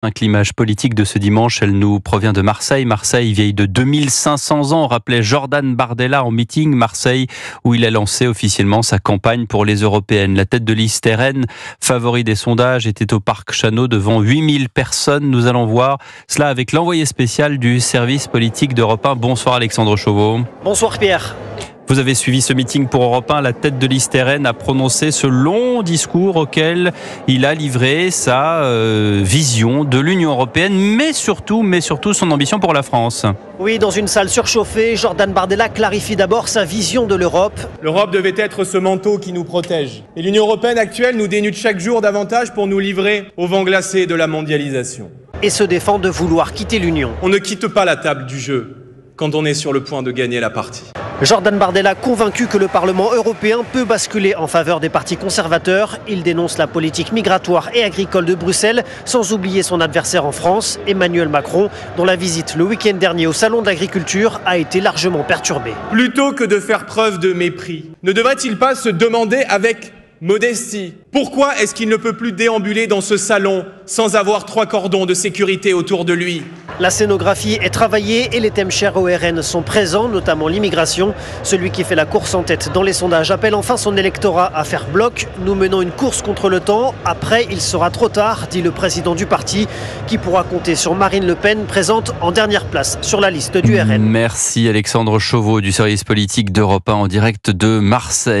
Un climat politique de ce dimanche, elle nous provient de Marseille. Marseille, vieille de 2500 ans, rappelait Jordan Bardella en meeting. Marseille, où il a lancé officiellement sa campagne pour les européennes. La tête de liste RN, favori des sondages, était au Parc Chanot devant 8000 personnes. Nous allons voir cela avec l'envoyé spécial du service politique d'Europe 1. Bonsoir Alexandre Chauveau. Bonsoir Pierre. Vous avez suivi ce meeting pour Europe 1. La tête de liste RN a prononcé ce long discours auquel il a livré sa vision de l'Union européenne, mais surtout son ambition pour la France. Oui, dans une salle surchauffée, Jordan Bardella clarifie d'abord sa vision de l'Europe. L'Europe devait être ce manteau qui nous protège. Et l'Union européenne actuelle nous dénude chaque jour davantage pour nous livrer au vent glacé de la mondialisation. Et se défend de vouloir quitter l'Union. On ne quitte pas la table du jeu quand on est sur le point de gagner la partie. Jordan Bardella convaincu que le Parlement européen peut basculer en faveur des partis conservateurs. Il dénonce la politique migratoire et agricole de Bruxelles, sans oublier son adversaire en France, Emmanuel Macron, dont la visite le week-end dernier au Salon de l'Agriculture a été largement perturbée. Plutôt que de faire preuve de mépris, ne devrait-il pas se demander avec modestie pourquoi est-ce qu'il ne peut plus déambuler dans ce salon sans avoir 3 cordons de sécurité autour de lui ? La scénographie est travaillée et les thèmes chers au RN sont présents, notamment l'immigration. Celui qui fait la course en tête dans les sondages appelle enfin son électorat à faire bloc. Nous menons une course contre le temps. Après, il sera trop tard, dit le président du parti, qui pourra compter sur Marine Le Pen, présente en dernière place sur la liste du RN. Merci Alexandre Chauveau du service politique d'Europe 1 en direct de Marseille.